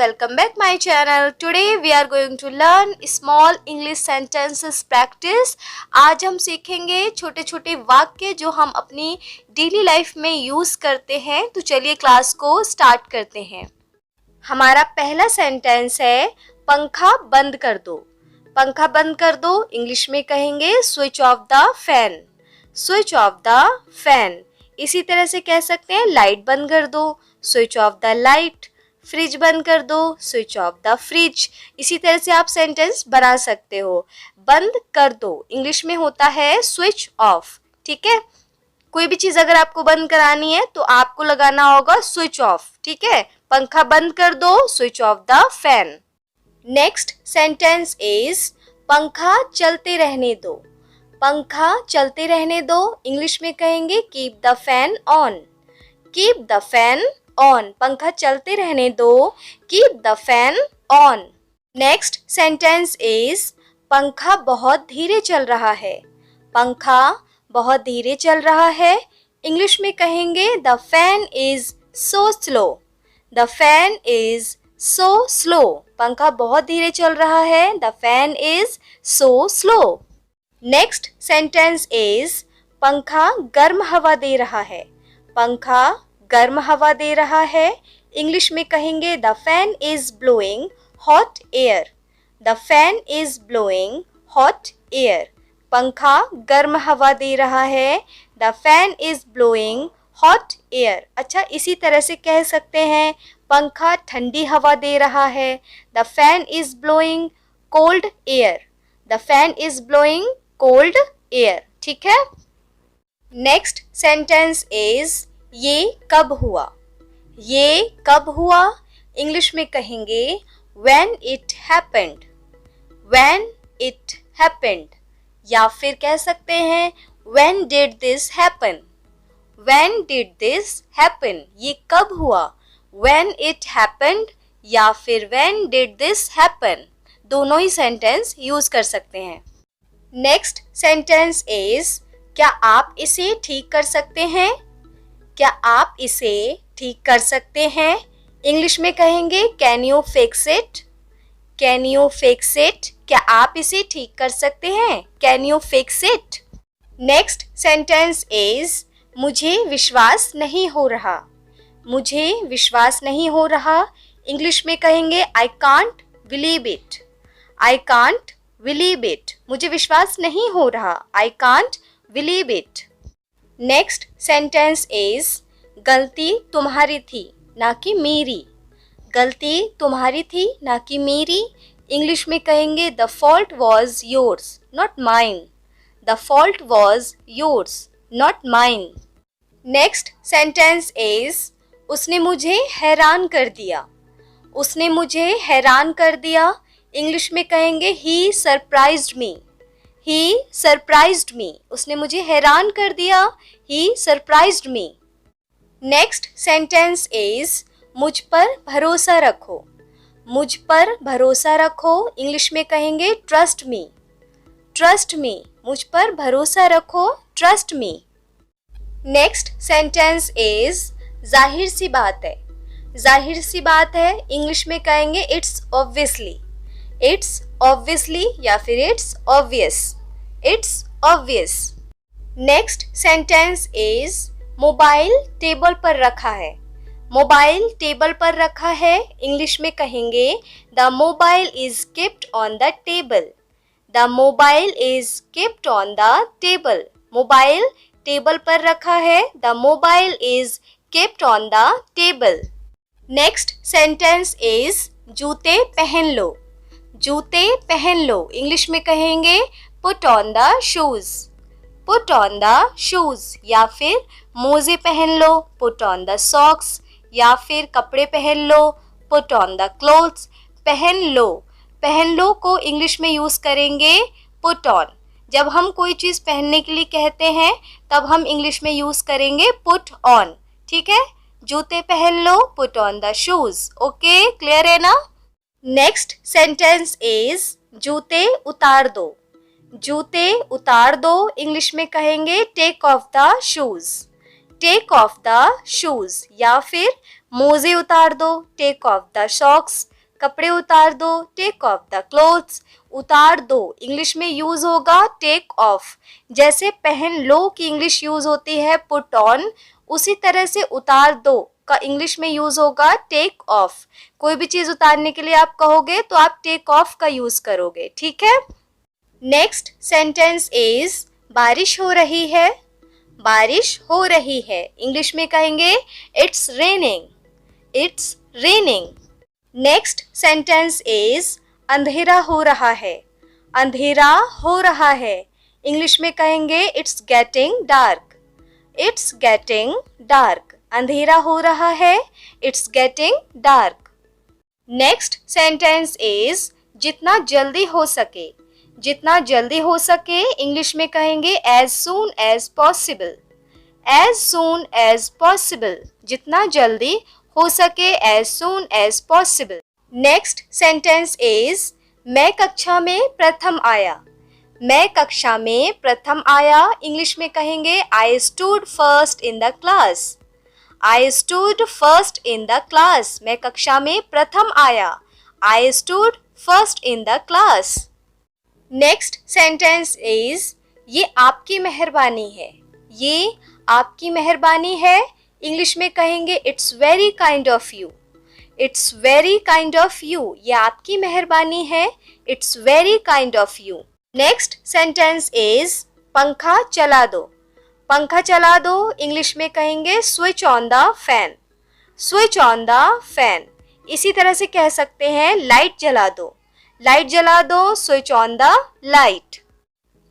welcome back my channel. Today we are going to learn small English sentences practice. आज हम सीखेंगे छोटे छोटे वाक्य जो हम अपनी डेली लाइफ में यूज करते हैं. तो चलिए क्लास को स्टार्ट करते हैं. हमारा पहला सेंटेंस है पंखा बंद कर दो. पंखा बंद कर दो इंग्लिश में कहेंगे switch off the fan. Switch off the fan. इसी तरह से कह सकते हैं लाइट बंद कर दो, switch off the light. Fridge बंद कर दो, स्विच ऑफ द फ्रिज. इसी तरह से आप सेंटेंस बना सकते हो. बंद कर दो इंग्लिश में होता है स्विच ऑफ. ठीक है, कोई भी चीज अगर आपको बंद करानी है तो आपको लगाना होगा स्विच ऑफ. ठीक है, पंखा बंद कर दो, switch off the fan. Next sentence is पंखा चलते रहने दो. पंखा चलते रहने दो इंग्लिश में कहेंगे keep the fan on. Keep the fan on. पंखा चलते रहने दो, keep the fan on. Next sentence is पंखा बहुत धीरे चल रहा है. पंखा बहुत धीरे चल रहा है इंग्लिश में कहेंगे the fan is so slow. The fan is so slow. पंखा बहुत धीरे चल रहा है, the fan is so slow. Next sentence is पंखा गर्म हवा दे रहा है. पंखा गर्म हवा दे रहा है इंग्लिश में कहेंगे the fan is blowing hot air. The fan is blowing hot air. पंखा गर्म हवा दे रहा है, the fan is blowing hot air. अच्छा, इसी तरह से कह सकते हैं पंखा ठंडी हवा दे रहा है, the fan is blowing cold air. The fan is blowing cold air. ठीक है. नेक्स्ट सेंटेंस इज ये कब हुआ. ये कब हुआ इंग्लिश में कहेंगे when it happened. when it happened. या फिर कह सकते हैं when did this happen. when did this happen. ये कब हुआ, when it happened या फिर when did this happen. दोनों ही सेंटेंस यूज कर सकते हैं. नेक्स्ट सेंटेंस इज क्या आप इसे ठीक कर सकते हैं. क्या आप इसे ठीक कर सकते हैं इंग्लिश में कहेंगे can you fix it. Can you fix it. क्या आप इसे ठीक कर सकते हैं, can you fix it. Next sentence is मुझे विश्वास नहीं हो रहा. मुझे विश्वास नहीं हो रहा इंग्लिश में कहेंगे I can't believe it. I can't believe it. मुझे विश्वास नहीं हो रहा, I can't believe it. Next sentence is गलती तुम्हारी थी ना कि मेरी. गलती तुम्हारी थी ना कि मेरी इंग्लिश में कहेंगे the fault was yours not mine. The fault was yours not mine. Next sentence is उसने मुझे हैरान कर दिया. उसने मुझे हैरान कर दिया इंग्लिश में कहेंगे ही सरप्राइज्ड मी. ही सरप्राइज्ड मी. उसने मुझे हैरान कर दिया, he surprised me. Next sentence is मुझ पर भरोसा रखो. मुझ पर भरोसा रखो इंग्लिश में कहेंगे ट्रस्ट मी. Trust me. मुझ पर भरोसा रखो, trust me. Next sentence is जाहिर सी बात है. जाहिर सी बात है इंग्लिश में कहेंगे इट्स ऑब्वियसली. इट्स ऑब्वियसली या फिर it's obvious. It's obvious. Next sentence is mobile table पर रखा है. मोबाइल टेबल पर रखा है इंग्लिश में कहेंगे the mobile is kept on the table. The mobile is kept on the table. Mobile table पर रखा है, the mobile is kept on the table. Next sentence is जूते पहन लो. जूते पहन लो इंग्लिश में कहेंगे put on the shoes. Put on the shoes. या फिर मोजे पहन लो, पुट ऑन द सॉक्स. या फिर कपड़े पहन लो, पुट ऑन द क्लोथ्स. पहन लो. पहन लो को इंग्लिश में यूज करेंगे पुट ऑन. जब हम कोई चीज पहनने के लिए कहते हैं तब हम इंग्लिश में यूज करेंगे पुट ऑन. ठीक है, जूते पहन लो, put on the shoes. Okay, clear है ना. नेक्स्ट सेंटेंस इज जूते उतार दो. जूते उतार दो इंग्लिश में कहेंगे take off the shoes. Take off the shoes. या फिर मोजे उतार दो, टेक ऑफ द सॉक्स. कपड़े उतार दो, टेक ऑफ द क्लोथ्स। उतार दो इंग्लिश में यूज होगा टेक ऑफ। जैसे पहन लो की इंग्लिश यूज होती है पुट ऑन, उसी तरह से उतार दो का इंग्लिश में यूज होगा टेक ऑफ। कोई भी चीज उतारने के लिए आप कहोगे तो आप टेक ऑफ का यूज करोगे, ठीक है। नेक्स्ट सेंटेंस इज बारिश हो रही है। बारिश हो रही है इंग्लिश में कहेंगे it's raining, it's raining. Next sentence is अंधेरा हो रहा है। अंधेरा हो रहा है इंग्लिश में कहेंगे it's getting dark, it's getting dark. अंधेरा हो रहा है, it's getting dark. Next sentence is जितना जल्दी हो सके। जितना जल्दी हो सके इंग्लिश में कहेंगे as soon as possible, as soon as possible. जितना जल्दी हो सके as soon as possible. Next sentence is मैं कक्षा में प्रथम आया। मैं कक्षा में प्रथम आया इंग्लिश में कहेंगे I stood first in the class, I stood first in the class. मैं कक्षा में प्रथम आया, I stood first in the class. Next sentence is ये आपकी मेहरबानी है। ये आपकी मेहरबानी है इंग्लिश में कहेंगे it's very kind of you, it's very kind of you. ये आपकी मेहरबानी है, it's very kind of you. Next sentence is पंखा चला दो। पंखा चला दो इंग्लिश में कहेंगे switch on the fan, switch on the fan. इसी तरह से कह सकते हैं लाइट जला दो, लाइट जला दो, switch on the light.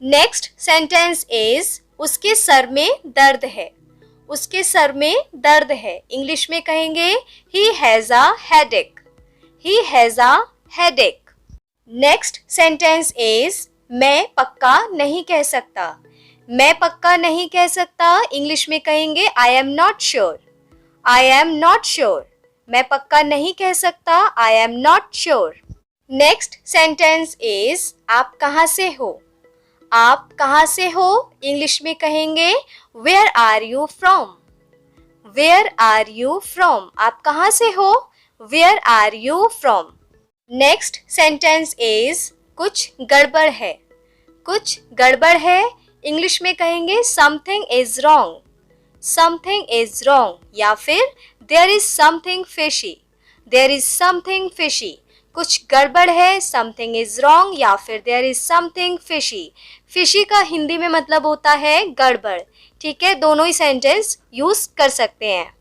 Next sentence is उसके सर में दर्द है। उसके सर में दर्द है इंग्लिश में कहेंगे he has a headache, he has a headache. Next sentence is मैं पक्का नहीं कह सकता। मैं पक्का नहीं कह सकता इंग्लिश में कहेंगे I am not sure, I am not sure. मैं पक्का नहीं कह सकता, I am not sure. Next sentence is आप कहाँ से हो। आप कहाँ से हो इंग्लिश में कहेंगे where are you from, where are you from. आप कहाँ से हो, where are you from. Next sentence is कुछ गड़बड़ है। कुछ गड़बड़ है इंग्लिश में कहेंगे something is wrong, something is wrong. या फिर there is something fishy, there is something fishy. कुछ गड़बड़ है, समथिंग इज रॉन्ग, या फिर there is something fishy. Fishy का हिंदी में मतलब होता है गड़बड़, ठीक है। दोनों ही सेंटेंस यूज कर सकते हैं।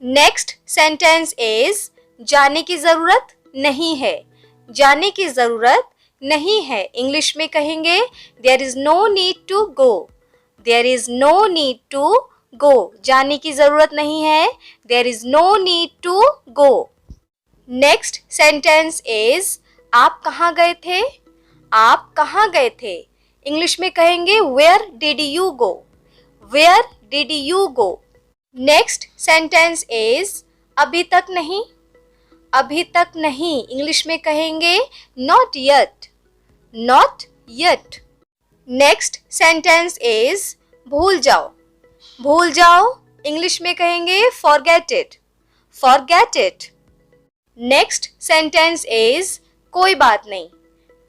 नेक्स्ट सेंटेंस इज जाने की जरूरत नहीं है। जाने की जरूरत नहीं है इंग्लिश में कहेंगे there is no need to go, there is no need to go. जाने की जरूरत नहीं है, there is no need to go. Next sentence is आप कहाँ गए थे। आप कहाँ गए थे इंग्लिश में कहेंगे where did you go, where did you go. Next sentence is अभी तक नहीं। अभी तक नहीं इंग्लिश में कहेंगे not yet, not yet. Next sentence is भूल जाओ। भूल जाओ इंग्लिश में कहेंगे forget it, forget it. Next sentence is कोई बात नहीं।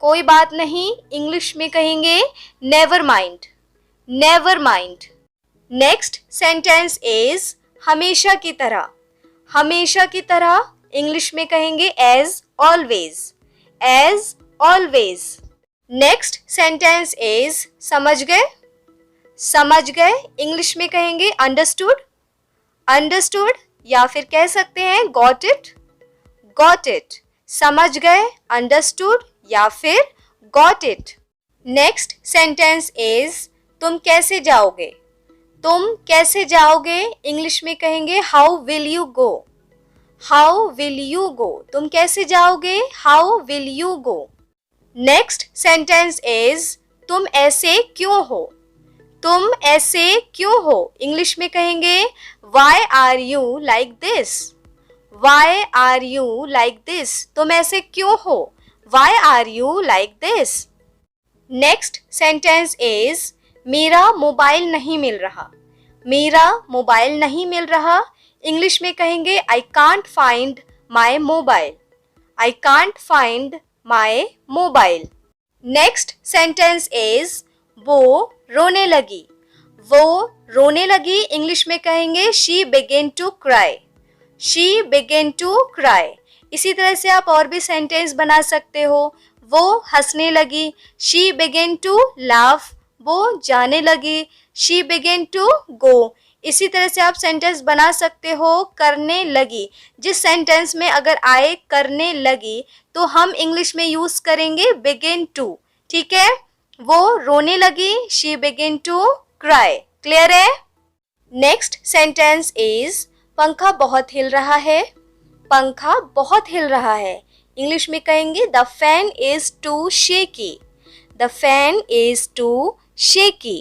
कोई बात नहीं इंग्लिश में कहेंगे never mind, never mind. Next sentence is हमेशा की तरह। हमेशा की तरह इंग्लिश में कहेंगे as always, as always. Next sentence is समझ गए। समझ गए इंग्लिश में कहेंगे अंडरस्टूड, अंडरस्टूड। या फिर कह सकते हैं गॉट इट, गॉट इट। समझ गए, अंडरस्टूड या फिर got it. Next sentence is तुम कैसे जाओगे। तुम कैसे जाओगे इंग्लिश में कहेंगे how will you go, how will you go. तुम कैसे जाओगे, how will you go. Next sentence is तुम ऐसे क्यों हो। तुम ऐसे क्यों हो इंग्लिश में कहेंगे why are you like this, why are you like this. तुम ऐसे क्यों हो, why are you like this. Next sentence is मेरा मोबाइल नहीं मिल रहा। मेरा मोबाइल नहीं मिल रहा इंग्लिश में कहेंगे I can't find my mobile, I can't find my mobile. Next sentence is वो रोने लगी. वो रोने लगी इंग्लिश में कहेंगे she began to cry. She began to cry. इसी तरह से आप और भी सेंटेंस बना सकते हो. वो हंसने लगी. She began to laugh. वो जाने लगी. She began to go. इसी तरह से आप सेंटेंस बना सकते हो करने लगी. जिस सेंटेंस में अगर आए करने लगी तो हम इंग्लिश में यूज करेंगे begin to. ठीक है. वो रोने लगी. She began to cry. Clear है. नेक्स्ट सेंटेंस इज पंखा बहुत हिल रहा है. पंखा बहुत हिल रहा है. इंग्लिश में कहेंगे the fan is too shaky. The fan is too shaky.